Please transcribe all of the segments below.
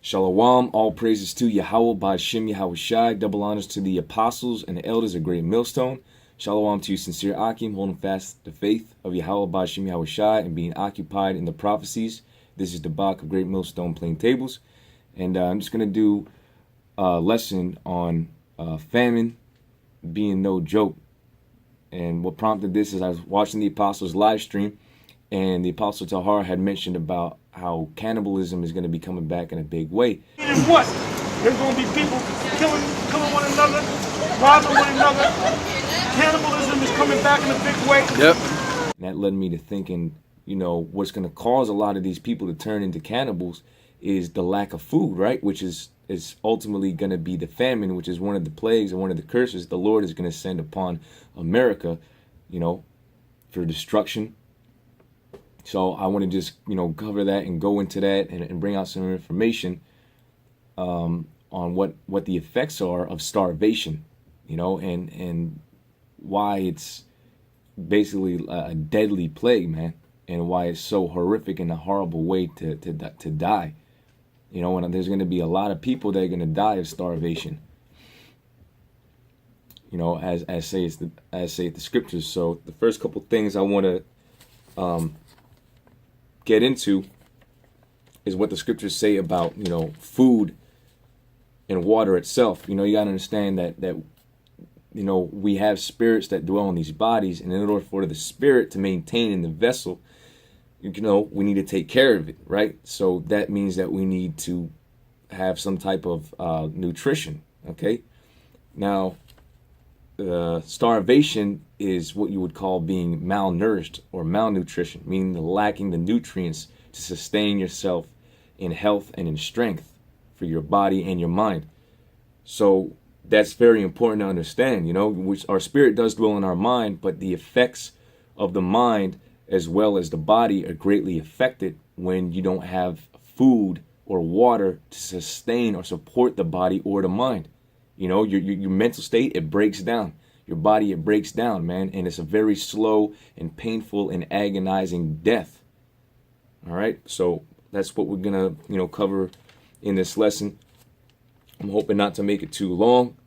Shalom, all praises to Yahweh by Shem Yahweh Shai. Double honors to the apostles and the elders of Great Millstone. Shalom to you, sincere Akim, holding fast the faith of Yahweh by Shem Yahweh Shai and being occupied in the prophecies. This is the Bach of Great Millstone Plain Tables. And I'm just going to do a lesson on famine being no joke. And what prompted this is I was watching the apostles live stream, and the apostle Tahar had mentioned about how cannibalism is going to be coming back in a big way. And what? There's going to be people killing one another, robbing one another. Cannibalism is coming back in a big way. Yep. And that led me to thinking, you know, what's going to cause a lot of these people to turn into cannibals is the lack of food, right? Which is ultimately going to be the famine, which is one of the plagues and one of the curses the Lord is going to send upon America, you know, for destruction. So I want to just, you know, cover that and go into that and bring out some information on what the effects are of starvation, you know, and why it's basically a deadly plague, man, and why it's so horrific and a horrible way to die. You know, and there's going to be a lot of people that are going to die of starvation. You know, as say the scriptures. So the first couple things I want to get into is what the scriptures say about, you know, food and water itself. You know, you got to understand that you know, we have spirits that dwell in these bodies, and in order for the spirit to maintain in the vessel, you know, we need to take care of it, right? So that means that we need to have some type of nutrition, okay? Now, starvation is what you would call being malnourished or malnutrition, meaning lacking the nutrients to sustain yourself in health and in strength for your body and your mind. So that's very important to understand, you know, which our spirit does dwell in our mind, but the effects of the mind as well as the body are greatly affected when you don't have food or water to sustain or support the body or the mind. You know, your mental state, it breaks down. Your body, it breaks down, man. And it's a very slow and painful and agonizing death. All right. So that's what we're going to, you know, cover in this lesson. I'm hoping not to make it too long.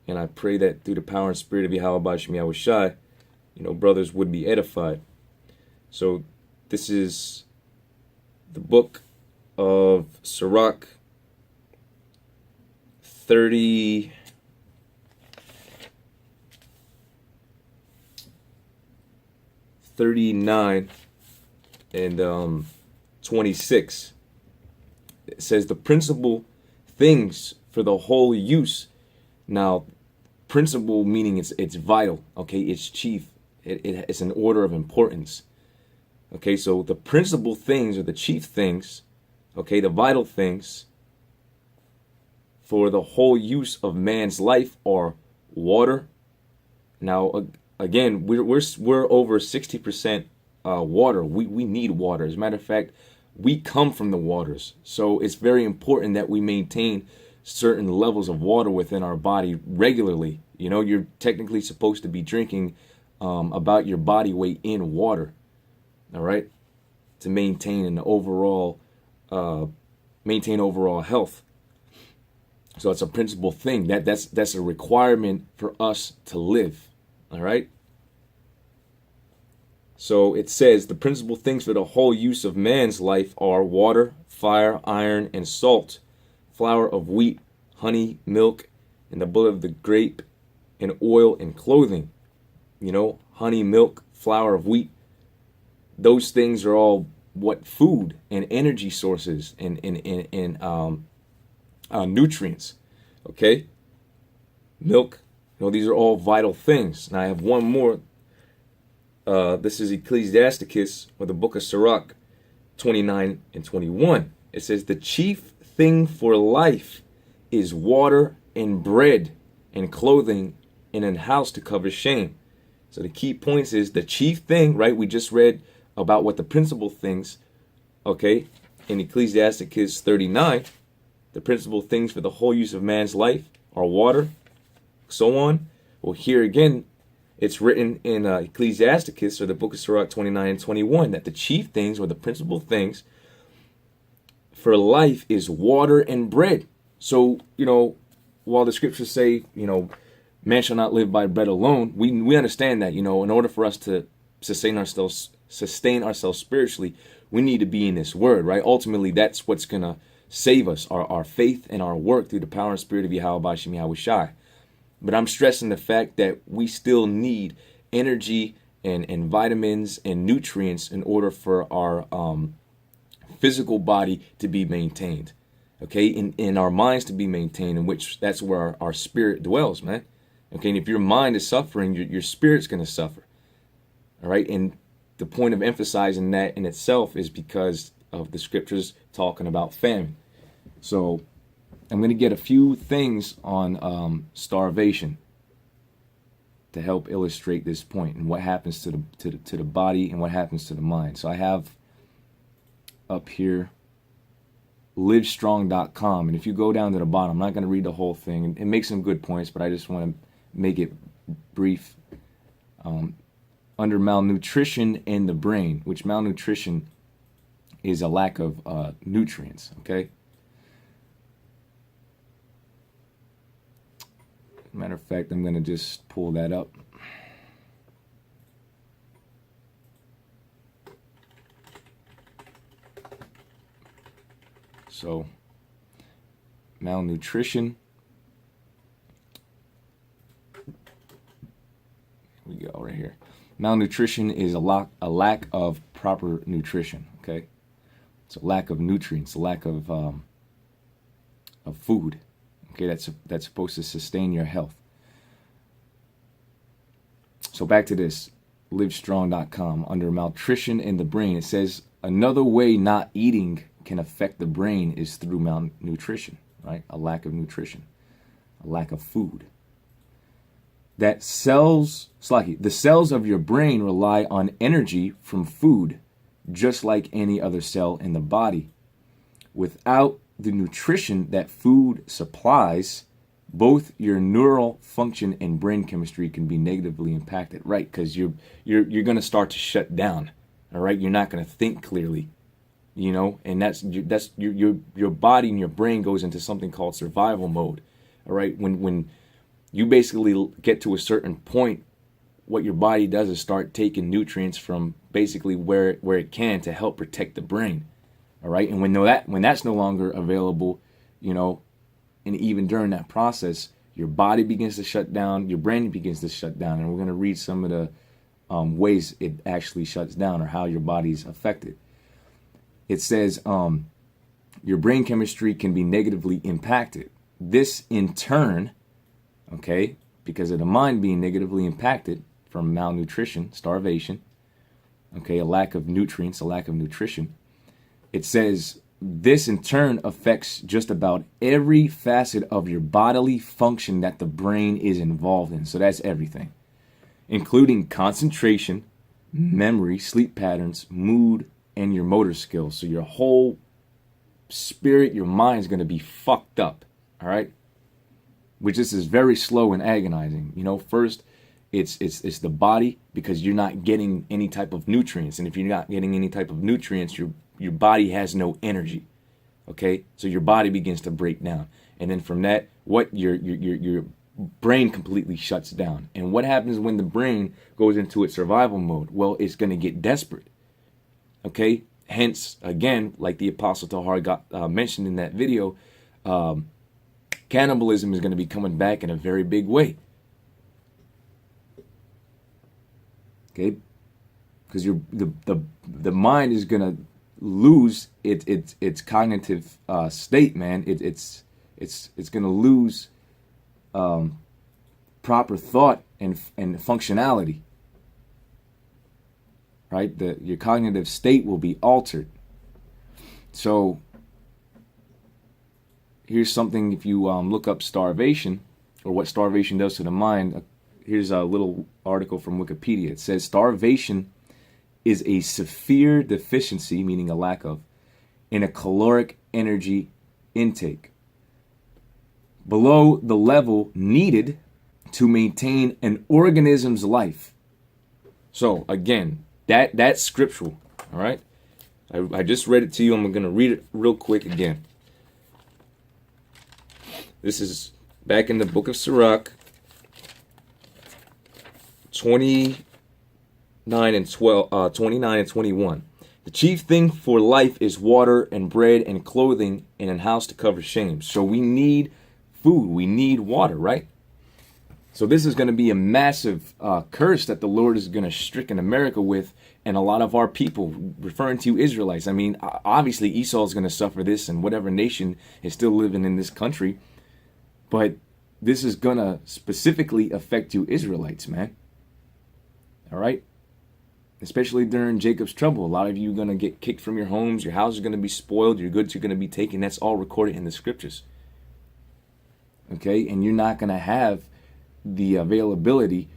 And I pray that through the power and spirit of Yahweh B'Shem Yahweh Shai, you know, brothers would be edified. So this is the book of Sirach 39 and 26. It says the principal things for the whole use. Now, principal meaning it's vital, okay? It's chief. It's an order of importance. Okay, so the principal things or the chief things, okay, the vital things for the whole use of man's life are water. Now, again, we're over 60% water. We need water. As a matter of fact, we come from the waters. So it's very important that we maintain certain levels of water within our body regularly. You know, you're technically supposed to be drinking about your body weight in water. All right, to maintain an overall health. So it's a principal thing that's a requirement for us to live. All right. So it says the principal things for the whole use of man's life are water, fire, iron, and salt, flour of wheat, honey, milk, and the blood of the grape, and oil and clothing. You know, honey, milk, flour of wheat. Those things are all what food and energy sources and nutrients. Okay, milk. You know, these are all vital things. Now I have one more. This is Ecclesiasticus, or the book of Sirach, 29 and 21. It says the chief thing for life is water and bread and clothing and a house to cover shame. So the key points is the chief thing, right? We just read about what the principal things, okay, in Ecclesiasticus 39, the principal things for the whole use of man's life are water, so on. Well, here again, it's written in Ecclesiasticus, or the book of Sirach 29 and 21, that the chief things, or the principal things for life is water and bread. So, while the scriptures say, man shall not live by bread alone, we understand that, in order for us to sustain ourselves spiritually, we need to be in this word, right? Ultimately, that's what's going to save us, our faith and our work through the power and spirit of Yahweh Bashim Yahweh Shai. But I'm stressing the fact that we still need energy and vitamins and nutrients in order for our physical body to be maintained, okay, in our minds to be maintained, in which that's where our spirit dwells, man. Okay, and if your mind is suffering, your spirit's going to suffer. All right, and the point of emphasizing that in itself is because of the scriptures talking about famine. So I'm going to get a few things on starvation to help illustrate this point and what happens to the body and what happens to the mind. So I have up here livestrong.com, and if you go down to the bottom, I'm not going to read the whole thing. It makes some good points, but I just want to make it brief. Under malnutrition in the brain, which malnutrition is a lack of nutrients, okay? Matter of fact, I'm going to just pull that up. So, malnutrition. Here we go, right here. Malnutrition is a lack of proper nutrition, okay? It's a lack of nutrients, a lack of food, okay? That's supposed to sustain your health. So back to this, livestrong.com. Under malnutrition in the brain, it says another way not eating can affect the brain is through malnutrition, right? A lack of nutrition, a lack of food. The cells of your brain rely on energy from food, just like any other cell in the body. Without the nutrition that food supplies, both your neural function and brain chemistry can be negatively impacted, right? Because you're going to start to shut down, all right? You're not going to think clearly, and that's your body and your brain goes into something called survival mode, all right? When you basically get to a certain point, what your body does is start taking nutrients from basically where it can to help protect the brain. All right. And when that's no longer available, and even during that process, your body begins to shut down, your brain begins to shut down. And we're going to read some of the ways it actually shuts down or how your body's affected. It says your brain chemistry can be negatively impacted. This in turn, okay, because of the mind being negatively impacted from malnutrition, starvation, okay, a lack of nutrients, a lack of nutrition. It says this in turn affects just about every facet of your bodily function that the brain is involved in. So that's everything, including concentration, memory, sleep patterns, mood, and your motor skills. So your whole spirit, your mind is going to be fucked up, all right? Which this is very slow and agonizing. First, it's the body, because you're not getting any type of nutrients, and if you're not getting any type of nutrients, your body has no energy. Okay, so your body begins to break down, and then from that, your brain completely shuts down. And what happens when the brain goes into its survival mode? Well, it's going to get desperate. Okay, hence again, like the Apostle Tahar got mentioned in that video. Cannibalism is going to be coming back in a very big way. Okay, because the mind is going to lose its cognitive state, man. It's going to lose proper thought and functionality. Right, your cognitive state will be altered. So here's something, if you look up starvation or what starvation does to the mind, here's a little article from Wikipedia. It says starvation is a severe deficiency, meaning a lack of, in a caloric energy intake below the level needed to maintain an organism's life. So again, that's scriptural, all right? I just read it to you. I'm going to read it real quick again. This is back in the book of Sirach, 29 and 21. The chief thing for life is water and bread and clothing and a house to cover shame. So we need food. We need water, right? So this is going to be a massive curse that the Lord is going to stricken America with, and a lot of our people, referring to Israelites. I mean, obviously Esau is going to suffer this, and whatever nation is still living in this country. But this is going to specifically affect you Israelites, man. All right? Especially during Jacob's trouble. A lot of you are going to get kicked from your homes. Your house is going to be spoiled. Your goods are going to be taken. That's all recorded in the scriptures. Okay? And you're not going to have the availability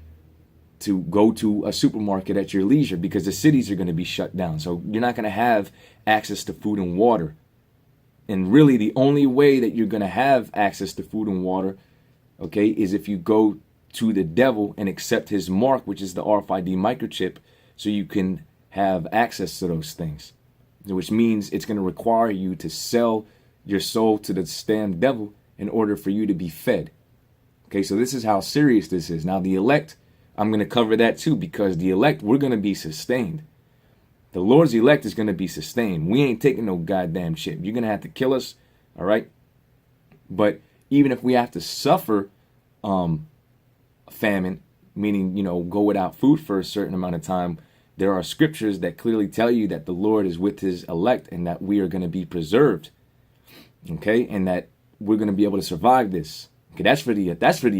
to go to a supermarket at your leisure because the cities are going to be shut down. So you're not going to have access to food and water. And really the only way that you're going to have access to food and water, okay, is if you go to the devil and accept his mark, which is the RFID microchip, so you can have access to those things. Which means it's going to require you to sell your soul to the damn devil in order for you to be fed. Okay, so this is how serious this is. Now, the elect, I'm going to cover that too, because the elect, we're going to be sustained. The Lord's elect is going to be sustained. We ain't taking no goddamn shit. You're going to have to kill us, all right? But even if we have to suffer famine, meaning, you know, go without food for a certain amount of time, there are scriptures that clearly tell you that the Lord is with his elect and that we are going to be preserved, okay? And that we're going to be able to survive this. Okay, that's for the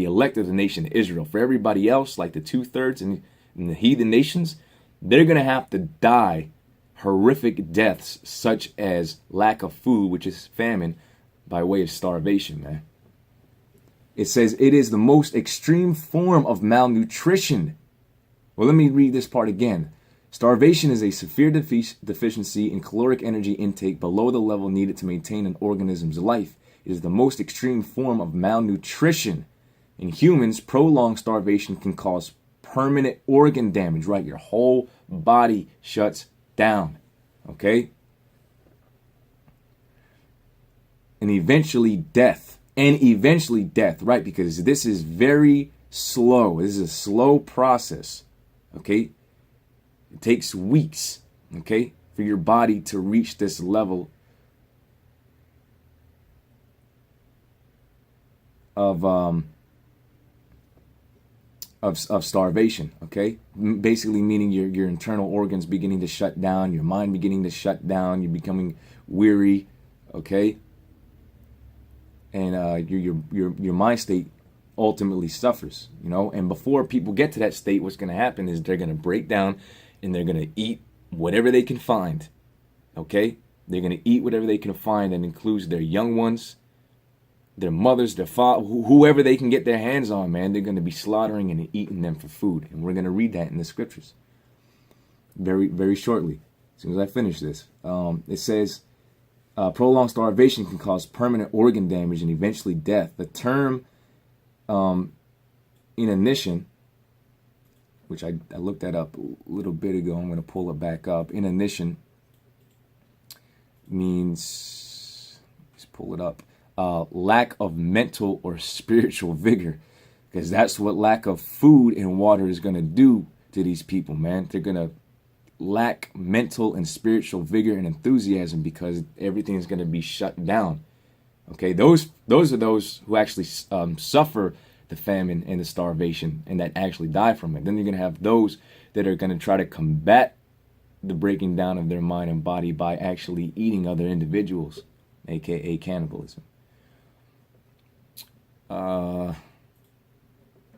elect of the nation of Israel. For everybody else, like the 2/3 in the heathen nations, they're going to have to die horrific deaths such as lack of food, which is famine, by way of starvation, man. It says it is the most extreme form of malnutrition. Well, let me read this part again. Starvation is a severe deficiency in caloric energy intake below the level needed to maintain an organism's life. It is the most extreme form of malnutrition. In humans, prolonged starvation can cause permanent organ damage, right? Your whole body shuts down, okay? And eventually death, right? Because this is very slow. This is a slow process, okay? It takes weeks, okay, for your body to reach this level of starvation, okay? Basically meaning your internal organs beginning to shut down, your mind beginning to shut down, you're becoming weary, okay? And your mind state ultimately suffers, you know? And before people get to that state, what's going to happen is they're going to break down and they're going to eat whatever they can find, okay? They're going to eat whatever they can find, and includes their young ones, their mothers, their father, whoever they can get their hands on, man. They're going to be slaughtering and eating them for food. And we're going to read that in the scriptures very, very shortly, as soon as I finish this. It says, prolonged starvation can cause permanent organ damage and eventually death. The term inanition, which I looked that up a little bit ago. I'm going to pull it back up. Inanition means, let's pull it up. Lack of mental or spiritual vigor, because that's what lack of food and water is going to do to these people, man. They're going to lack mental and spiritual vigor and enthusiasm because everything is going to be shut down. Okay, those are those who actually suffer the famine and the starvation and that actually die from it. Then you're going to have those that are going to try to combat the breaking down of their mind and body by actually eating other individuals, aka cannibalism.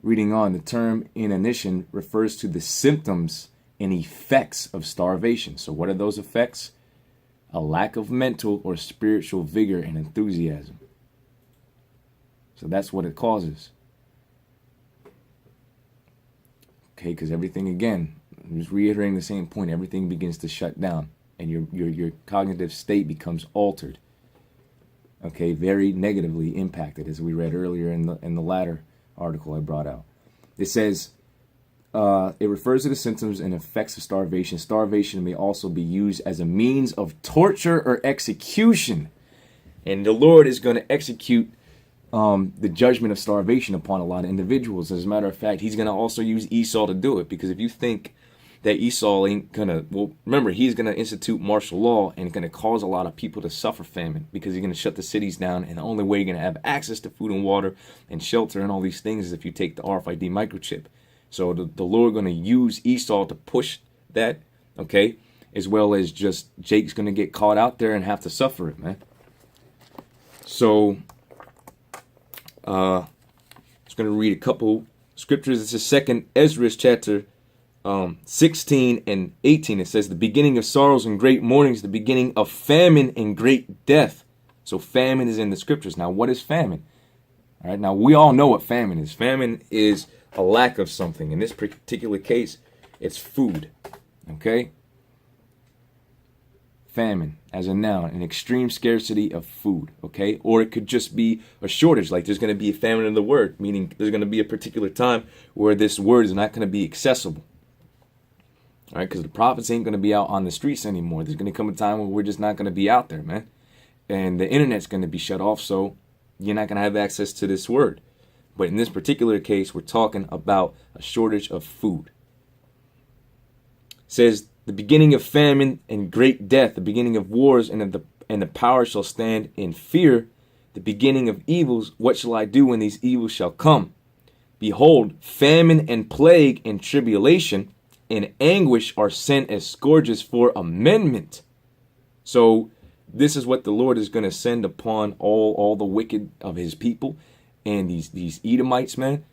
Reading on, the term inanition refers to the symptoms and effects of starvation. So what are those effects? A lack of mental or spiritual vigor and enthusiasm. So that's what it causes. Okay, because everything, again, I'm just reiterating the same point, everything begins to shut down and your cognitive state becomes altered. Okay, very negatively impacted, as we read earlier in the latter article I brought out. It says, it refers to the symptoms and effects of starvation. Starvation may also be used as a means of torture or execution. And the Lord is going to execute the judgment of starvation upon a lot of individuals. As a matter of fact, he's going to also use Esau to do it. Because if you think that Esau ain't going to, well, remember, he's going to institute martial law and going to cause a lot of people to suffer famine because he's going to shut the cities down. And the only way you're going to have access to food and water and shelter and all these things is if you take the RFID microchip. So the Lord going to use Esau to push that, okay, as well as just Jake's going to get caught out there and have to suffer it, man. So I'm just going to read a couple scriptures. This is 2 Ezra chapter 16 and 18. It says, the beginning of sorrows and great mournings, the beginning of famine and great death. So famine is in the scriptures. Now, what is famine? All right, now we all know what famine is. Famine is a lack of something. In this particular case, it's food. Okay? Famine as a noun, an extreme scarcity of food. Okay? Or it could just be a shortage, like there's going to be a famine in the word, meaning there's going to be a particular time where this word is not going to be accessible. All right? Because the prophets ain't going to be out on the streets anymore. There's going to come a time where we're just not going to be out there, man. And the internet's going to be shut off, so you're not going to have access to this word. But in this particular case, we're talking about a shortage of food. It says, the beginning of famine and great death, the beginning of wars, and the power shall stand in fear. The beginning of evils, what shall I do when these evils shall come? Behold, famine and plague and tribulation and anguish are sent as scourges for amendment. So this is what the Lord is going to send upon all the wicked of his people and these Edomites, man.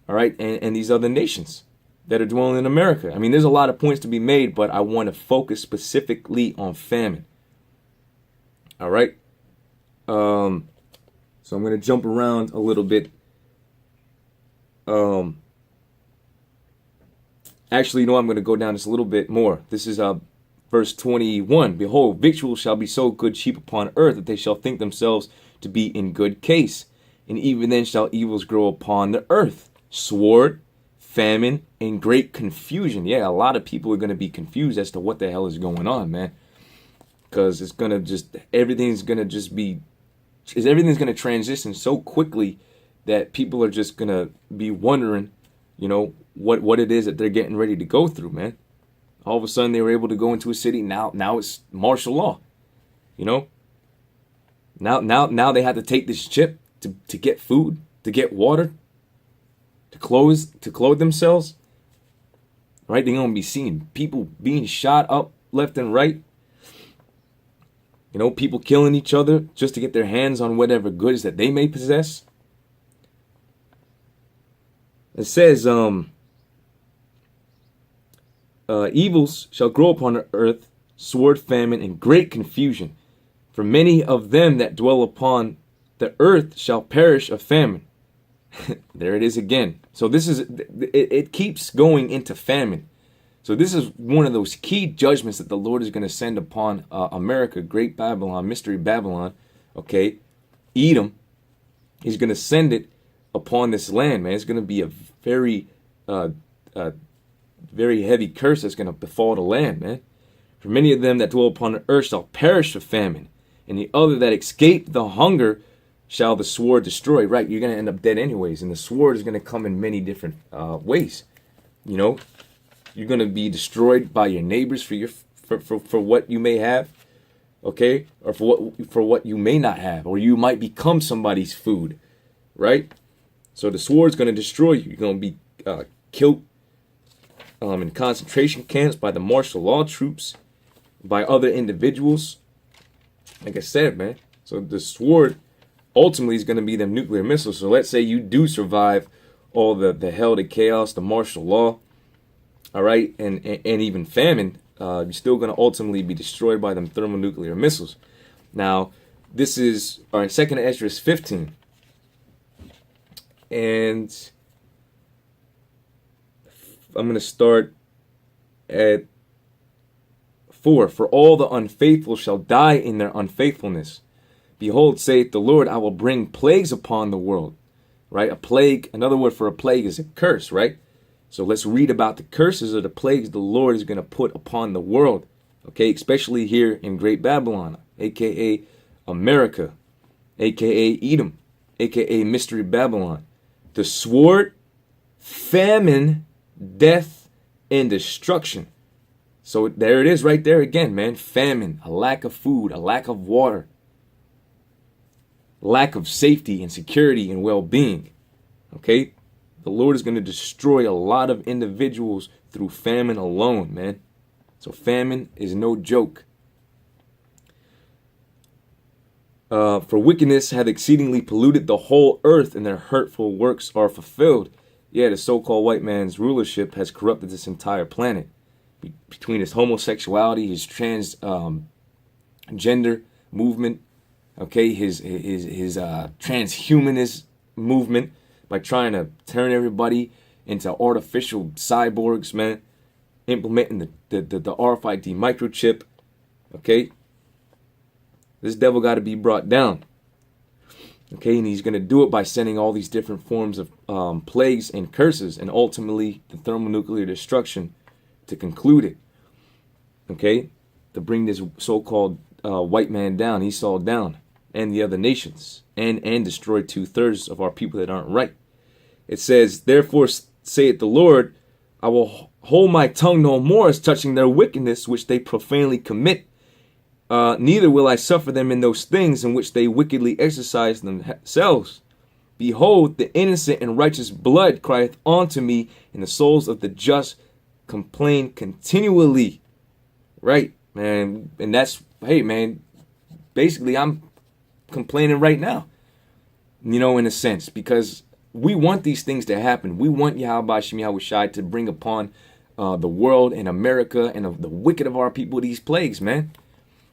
All right, and these other nations that are dwelling in America. I mean, there's a lot of points to be made, but I want to focus specifically on famine. All right. So I'm going to jump around a little bit. Actually, you know, I'm going to go down just a little bit more. This is verse 21. Behold, victuals shall be so good cheap upon earth that they shall think themselves to be in good case. And even then shall evils grow upon the earth. Sword, famine, and great confusion. Yeah, a lot of people are going to be confused as to what the hell is going on, man. Because it's going to just, everything's going to transition so quickly that people are just going to be wondering, you know, what it is that they're getting ready to go through, man. All of a sudden they were able to go into a city. Now it's martial law, you know. Now they have to take this chip to get food, to get water, to clothe themselves. Right? They're gonna be seeing people being shot up left and right. You know, people killing each other just to get their hands on whatever goods that they may possess. It says, evils shall grow upon the earth, sword, famine, and great confusion. For many of them that dwell upon the earth shall perish of famine. There it is again. So this is, it keeps going into famine. So this is one of those key judgments that the Lord is going to send upon America, Great Babylon, Mystery Babylon, okay, Edom. He's going to send it upon this land, man. It's going to be a very heavy curse that's going to befall the land, man. For many of them that dwell upon the earth shall perish of famine, and the other that escape the hunger shall the sword destroy. Right, you're going to end up dead anyways, and the sword is going to come in many different ways. You know, you're going to be destroyed by your neighbors for what you may have, okay, or for what you may not have, or you might become somebody's food, right? So the sword's going to destroy you. You're going to be killed in concentration camps by the martial law troops, by other individuals. Like I said, man. So the sword ultimately is going to be them nuclear missiles. So let's say you do survive all the hell, the chaos, the martial law, all right, and even famine. You're still going to ultimately be destroyed by them thermonuclear missiles. Now, this is our 2nd Ezra 15. And I'm going to start at 4. For all the unfaithful shall die in their unfaithfulness. Behold, saith the Lord, I will bring plagues upon the world. Right? A plague, another word for a plague is a curse, right? So let's read about the curses or the plagues the Lord is going to put upon the world. Okay, especially here in Great Babylon, aka America, aka Edom, aka Mystery Babylon. The sword, famine, death, and destruction. So there it is right there again, man. Famine, a lack of food, a lack of water, lack of safety and security and well-being. Okay? The Lord is going to destroy a lot of individuals through famine alone, man. So famine is no joke. For wickedness hath exceedingly polluted the whole earth, and their hurtful works are fulfilled. Yeah, the so-called white man's rulership has corrupted this entire planet. Between his homosexuality, his transgender movement, okay, his transhumanist movement, by trying to turn everybody into artificial cyborgs, man, implementing the RFID microchip, okay. This devil got to be brought down, okay, and he's going to do it by sending all these different forms of plagues and curses, and ultimately the thermonuclear destruction to conclude it, okay, to bring this so-called white man down, Esau down, and the other nations, and destroy 2/3 of our people that aren't right. It says, therefore saith the Lord, I will hold my tongue no more as touching their wickedness which they profanely commit. Neither will I suffer them in those things in which they wickedly exercise themselves. Behold, the innocent and righteous blood crieth unto me, and the souls of the just complain continually. Right, man. And that's, hey, man, basically I'm complaining right now, you know, in a sense, because we want these things to happen. We want Yahweh Shem Yahushai to bring upon the world and America and the wicked of our people these plagues, man.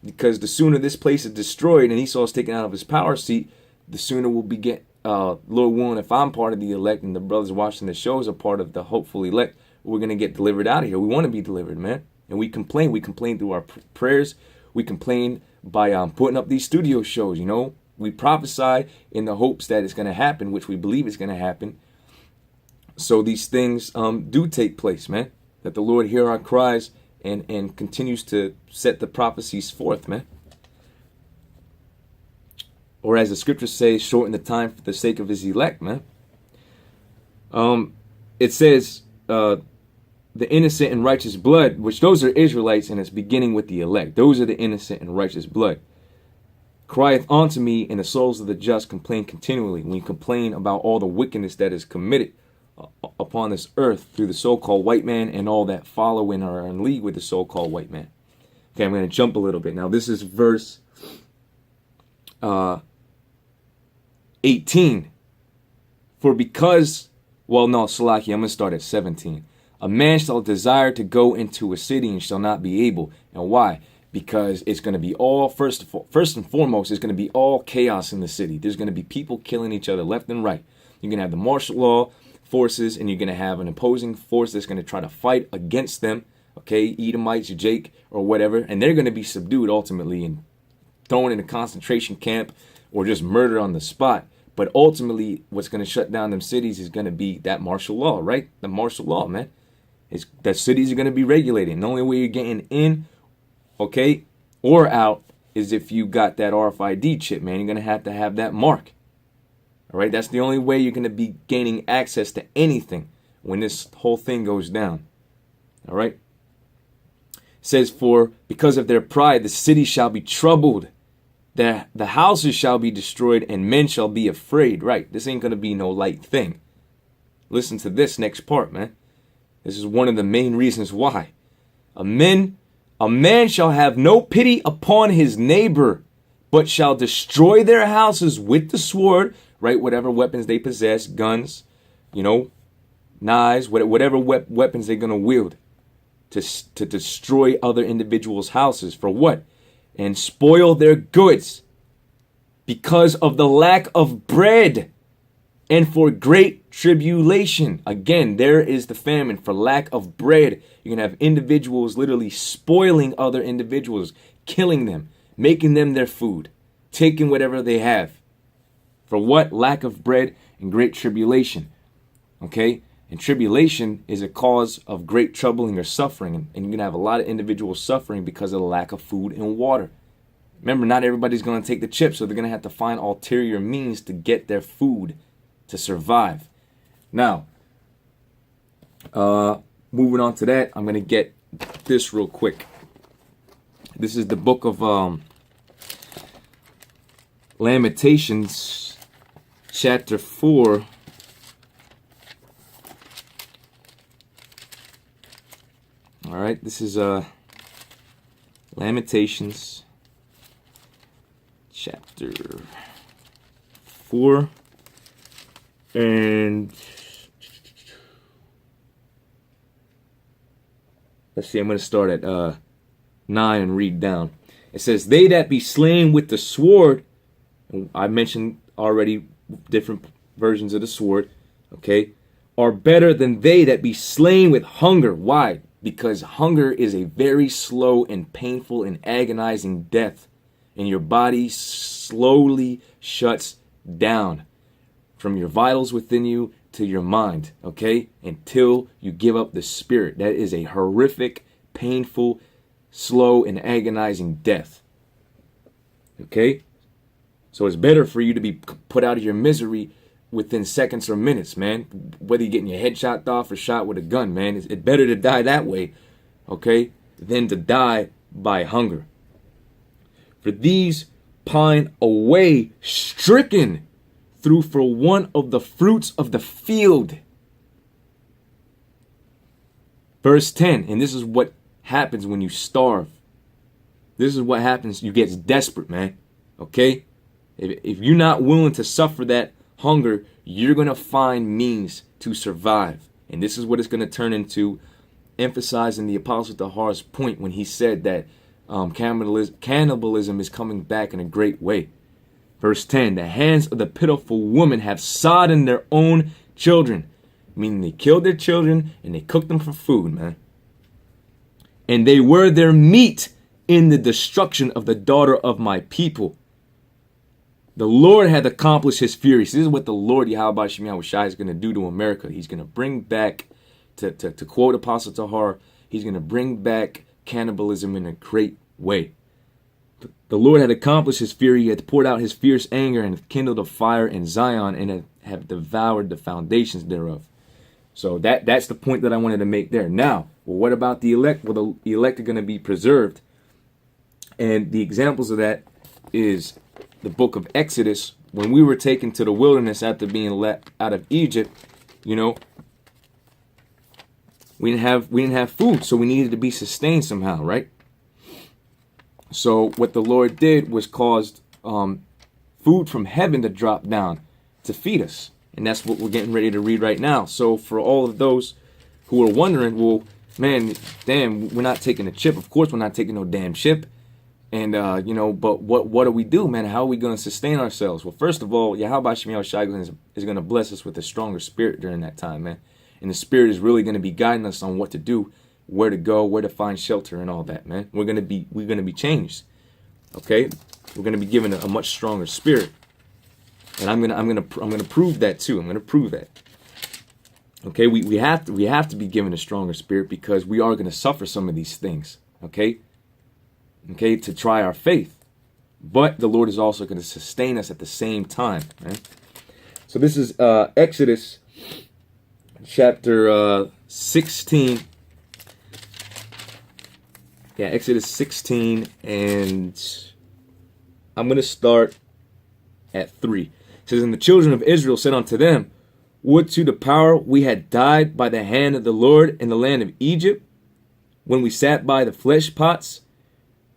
Because the sooner this place is destroyed and Esau's taken out of his power seat, the sooner we'll be Lord willing, if I'm part of the elect and the brothers watching the shows are part of the hopeful elect, we're going to get delivered out of here. We want to be delivered, man. And we complain. We complain through our prayers. We complain by putting up these studio shows, you know. We prophesy in the hopes that it's going to happen, which we believe is going to happen. So these things do take place, man. That the Lord hear our cries and continues to set the prophecies forth, man. Or as the scriptures say, shorten the time for the sake of his elect, man. It says, the innocent and righteous blood, which those are Israelites, and it's beginning with the elect. Those are the innocent and righteous blood. Crieth unto me, and the souls of the just complain continually. When you complain about all the wickedness that is committed upon this earth through the so-called white man and all that follow and are in league with the so-called white man. Okay, I'm going to jump a little bit. Now, this is verse 18. For because, well, no, Salaki, I'm going to start at 17. A man shall desire to go into a city and shall not be able. And why? Because it's going to be all, first and foremost, it's going to be all chaos in the city. There's going to be people killing each other left and right. You're going to have the martial law forces, and you're going to have an opposing force that's going to try to fight against them, okay, Edomites, Jake, or whatever, and they're going to be subdued ultimately and thrown in a concentration camp or just murdered on the spot. But ultimately, what's going to shut down them cities is going to be that martial law, right? The martial law, man. It's that cities are going to be regulated. And the only way you're getting in, okay, or out is if you got that RFID chip, man. You're going to have that mark. All right, that's the only way you're going to be gaining access to anything when this whole thing goes down. All right. It says, for because of their pride, the city shall be troubled. The houses shall be destroyed and men shall be afraid. Right. This ain't going to be no light thing. Listen to this next part, man. This is one of the main reasons why. A man shall have no pity upon his neighbor, but shall destroy their houses with the sword, right? Whatever weapons they possess, guns, you know, knives, whatever weapons they're going to wield to destroy other individuals' houses. For what? And spoil their goods because of the lack of bread and for great tribulation. Again, there is the famine for lack of bread. You're going to have individuals literally spoiling other individuals, killing them, making them their food, taking whatever they have. For what? Lack of bread and great tribulation. Okay? And tribulation is a cause of great trouble and your suffering. And you're going to have a lot of individuals suffering because of the lack of food and water. Remember, not everybody's going to take the chip, so they're going to have to find ulterior means to get their food to survive. Now, moving on to that, I'm going to get this real quick. This is the book of Lamentations, chapter 4. All right, this is Lamentations, chapter 4, and let's see, I'm going to start at 9 and read down. It says, they that be slain with the sword, and I mentioned already different versions of the sword, okay, are better than they that be slain with hunger. Why? Because hunger is a very slow and painful and agonizing death, and your body slowly shuts down from your vitals within you to your mind, okay, until you give up the spirit. That is a horrific, painful, slow, and agonizing death, okay? So it's better for you to be put out of your misery within seconds or minutes, man. Whether you're getting your head shot off or shot with a gun, man. It's better to die that way, okay, than to die by hunger. For these pine away, stricken through for one of the fruits of the field. Verse 10, and this is what happens when you starve. This is what happens. You get desperate, man, okay? If you're not willing to suffer that hunger, you're going to find means to survive. And this is what it's going to turn into, emphasizing the Apostle Tahar's point when he said that cannibalism is coming back in a great way. Verse 10, the hands of the pitiful woman have sodden their own children. Meaning they killed their children and they cooked them for food, man. And they were their meat in the destruction of the daughter of my people. The Lord had accomplished his fury. So this is what the Lord Yahweh Shem Yahushai is going to do to America. He's going to bring back, to quote Apostle Tahar, he's going to bring back cannibalism in a great way. The Lord had accomplished his fury. He had poured out his fierce anger and kindled a fire in Zion and have devoured the foundations thereof. So that's the point that I wanted to make there. Now, well, what about the elect? Well, the elect are going to be preserved. And the examples of that is the book of Exodus. When we were taken to the wilderness after being let out of Egypt, you know, we didn't have food, so we needed to be sustained somehow, right? So what the Lord did was caused food from heaven to drop down to feed us. And that's what we're getting ready to read right now. So for all of those who are wondering, well, man, damn, we're not taking a chip. Of course, we're not taking no damn chip. And, you know, but what do we do, man? How are we going to sustain ourselves? Well, first of all, Yahweh Shem Yahushai is going to bless us with a stronger spirit during that time, man. And the spirit is really going to be guiding us on what to do, where to go, where to find shelter and all that, man. We're going to be changed. Okay? We're going to be given a much stronger spirit. And I'm going to prove that too. I'm going to prove that. Okay? We have to be given a stronger spirit because we are going to suffer some of these things, okay? Okay, to try our faith. But the Lord is also going to sustain us at the same time, right? So this is Exodus chapter 16. Yeah, Exodus 16, and I'm going to start at 3. It says, and the children of Israel said unto them, would to the power we had died by the hand of the Lord in the land of Egypt, when we sat by the flesh pots,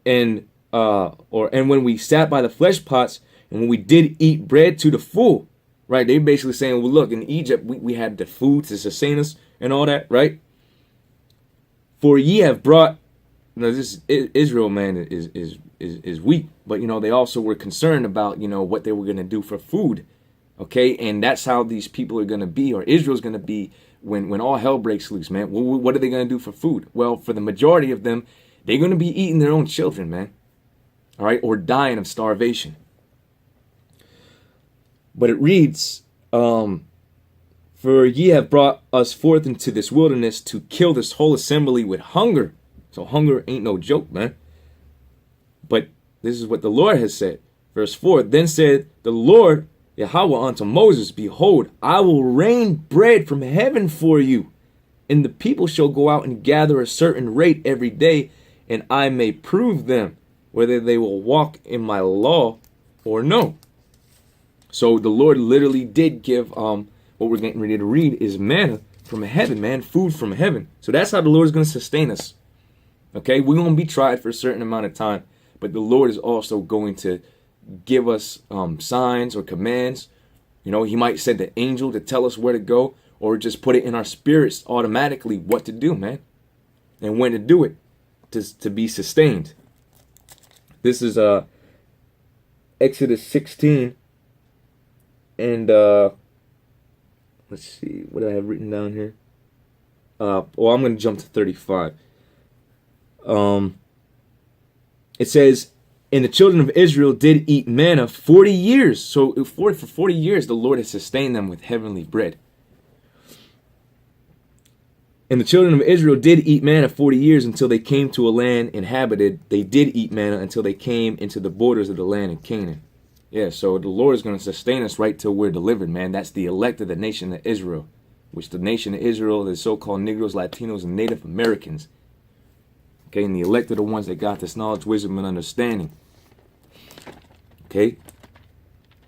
and when we sat by the flesh pots, and when we did eat bread to the full, right? They're basically saying, well, look, in Egypt, we had the food to sustain us and all that, right? For ye have brought, this Israel, man, is weak, but, you know, they also were concerned about, you know, what they were going to do for food, okay? And that's how these people are going to be, or Israel's going to be when all hell breaks loose, man. What are they going to do for food? Well, for the majority of them, they're going to be eating their own children, man. All right? Or dying of starvation. But it reads, For ye have brought us forth into this wilderness to kill this whole assembly with hunger. So hunger ain't no joke, man. But this is what the Lord has said. Verse 4, then said the Lord Yahweh unto Moses, behold, I will rain bread from heaven for you, and the people shall go out and gather a certain rate every day, and I may prove them whether they will walk in my law or no. So the Lord literally did give what we're getting ready to read is manna from heaven, man, food from heaven. So that's how the Lord is going to sustain us. Okay, we're going to be tried for a certain amount of time, but the Lord is also going to give us signs or commands. You know, he might send the angel to tell us where to go, or just put it in our spirits automatically what to do, man, and when to do it to be sustained. This is Exodus 16, and let's see, what do I have written down here? Well, I'm going to jump to 35. It says, and the children of Israel did eat manna 40 years. So for 40 years, the Lord has sustained them with heavenly bread. And the children of Israel did eat manna 40 years until they came to a land inhabited. They did eat manna until they came into the borders of the land in Canaan. Yeah, so the Lord is going to sustain us right till we're delivered, man. That's the elect of the nation of Israel, which the nation of Israel, the so-called Negroes, Latinos, and Native Americans. Okay, and the elect are the ones that got this knowledge, wisdom, and understanding. Okay,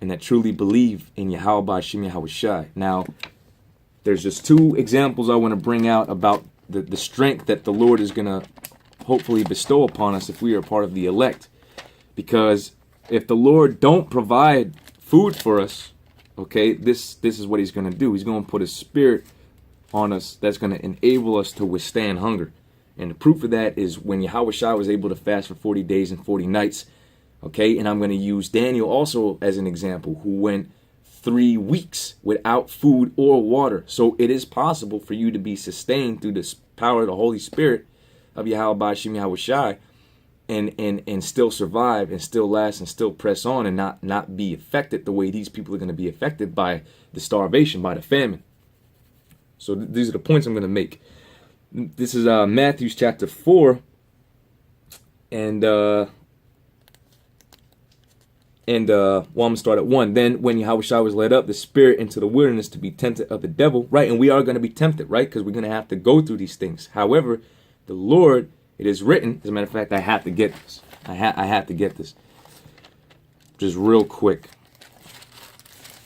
and that truly believe in Yahweh Hashem Yahweh. Now, there's just two examples I want to bring out about the strength that the Lord is going to hopefully bestow upon us if we are part of the elect. Because if the Lord don't provide food for us, okay, this is what he's going to do. He's going to put his spirit on us that's going to enable us to withstand hunger. And the proof of that is when Yahweh Shai was able to fast for 40 days and 40 nights. Okay, and I'm going to use Daniel also as an example, who went 3 weeks without food or water. So it is possible for you to be sustained through the power of the Holy Spirit of Yahweh Hashem Yahweh Shai and still survive and still last and still press on and not be affected the way these people are going to be affected by the starvation, by the famine. So these are the points I'm going to make. This is Matthew chapter 4, and well, I'm going to start at 1. Then when Yahushua was led up the spirit into the wilderness to be tempted of the devil, right? And we are going to be tempted, right? Because we're going to have to go through these things. However, the Lord, it is written, as a matter of fact, I have to get this. I have to get this. Just real quick.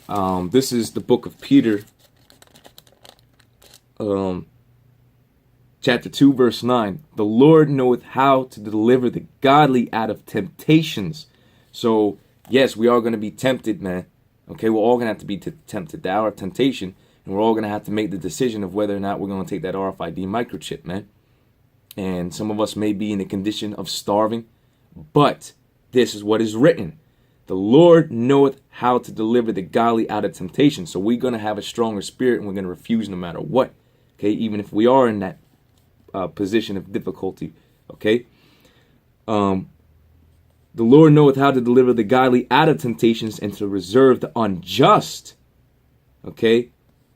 This is the book of Peter. Chapter 2, verse 9. The Lord knoweth how to deliver the godly out of temptations. So, yes, we are going to be tempted, man. Okay, we're all going to have to be tempted. The hour of temptation. And we're all going to have to make the decision of whether or not we're going to take that RFID microchip, man. And some of us may be in a condition of starving. But this is what is written. The Lord knoweth how to deliver the godly out of temptation. So we're going to have a stronger spirit and we're going to refuse no matter what. Okay, even if we are in that position of difficulty. Okay. The Lord knoweth how to deliver the godly out of temptations and to reserve the unjust, okay,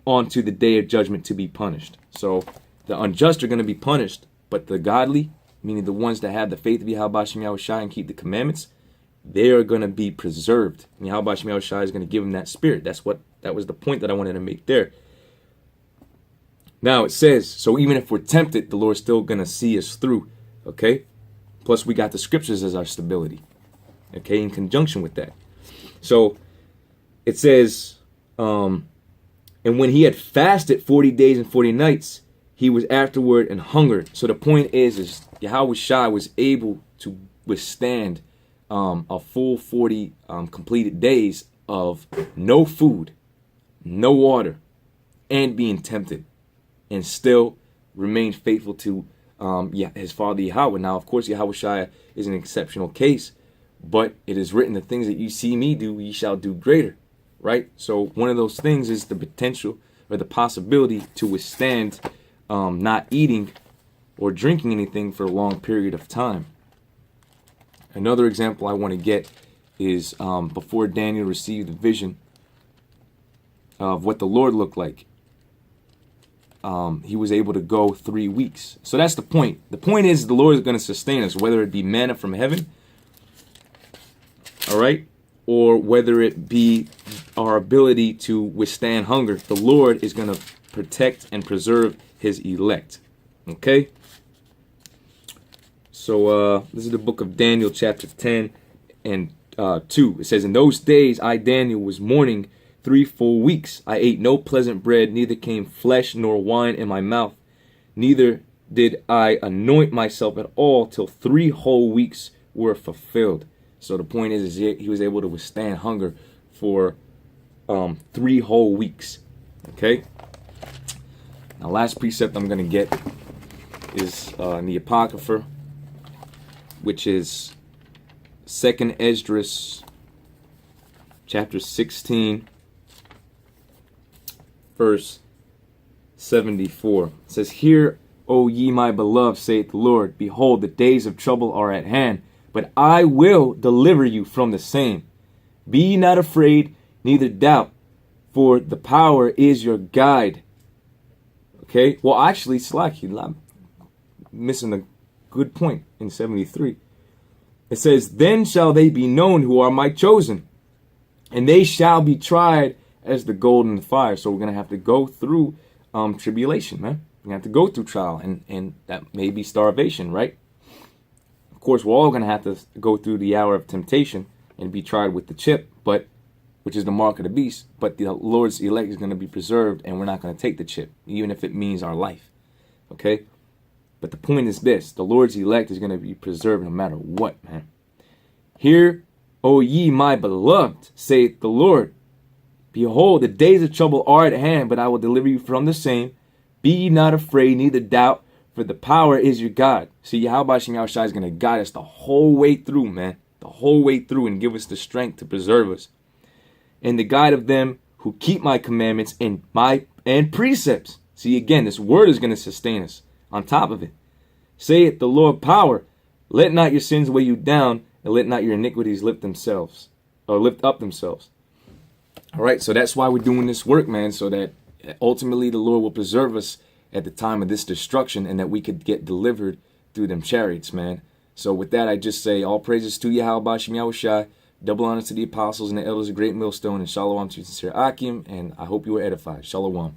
onto the day of judgment to be punished. So the unjust are going to be punished, but the godly, meaning the ones that have the faith of Yahweh Hashem Yahweh Shai and keep the commandments, they are going to be preserved. And Yahweh Hashem Yahweh Shai is going to give them that spirit. That was the point that I wanted to make there. Now it says, so even if we're tempted, the Lord's still going to see us through, okay? Plus we got the scriptures as our stability, okay, in conjunction with that. So it says, and when he had fasted 40 days and 40 nights, he was afterward and hungered. So the point is Yahweh Shai was able to withstand a full 40 completed days of no food, no water, and being tempted, and still remain faithful to his father Yahweh. Now, of course, Yahweh Shai is an exceptional case, but it is written, the things that you see me do, ye shall do greater, right? So one of those things is the potential or the possibility to withstand not eating or drinking anything for a long period of time. Another example I want to get is before Daniel received the vision of what the Lord looked like. he was able to go 3 weeks. So that's the point. The point is the Lord is going to sustain us, whether it be manna from heaven, all right, or whether it be our ability to withstand hunger. The Lord is going to protect and preserve his elect. Okay? So this is the book of Daniel, chapter 10 and 2. It says, "In those days I, Daniel, was mourning 3 full weeks. I ate no pleasant bread, neither came flesh nor wine in my mouth. Neither did I anoint myself at all till 3 whole weeks were fulfilled." So the point is he was able to withstand hunger for 3 whole weeks. Okay? Now, last precept I'm going to get is in the Apocrypha, which is 2nd Esdras, chapter 16, verse 74. It says, "Hear, O ye my beloved, saith the Lord, behold, the days of trouble are at hand, but I will deliver you from the same. Be ye not afraid, neither doubt, for the power is your guide." Okay, well, actually, I'm missing a good point in 73. It says, "Then shall they be known who are my chosen, and they shall be tried as the gold in the fire." So we're going to have to go through tribulation, man. We're going to have to go through trial, and that may be starvation, right? Of course, we're all going to have to go through the hour of temptation and be tried with the chip, which is the mark of the beast. But the Lord's elect is going to be preserved, and we're not going to take the chip, even if it means our life. Okay? But the point is this: the Lord's elect is going to be preserved no matter what, man. "Hear, O ye my beloved, saith the Lord. Behold, the days of trouble are at hand, but I will deliver you from the same. Be ye not afraid, neither doubt, for the power is your God." See, Yahweh Shem Yahushua is going to guide us the whole way through, man. The whole way through, and give us the strength to preserve us. "And the guide of them who keep my commandments and precepts." See, again, this word is going to sustain us. On top of it, "Saith the Lord power, let not your sins weigh you down, and let not your iniquities lift up themselves." All right, so that's why we're doing this work, man, so that ultimately the Lord will preserve us at the time of this destruction, and that we could get delivered through them chariots, man. So with that, I just say all praises to Yahweh Shem Yahushua, double honor to the apostles and the elders of Great Millstone, and shalom to sincere Akim, and I hope you were edified. Shalom.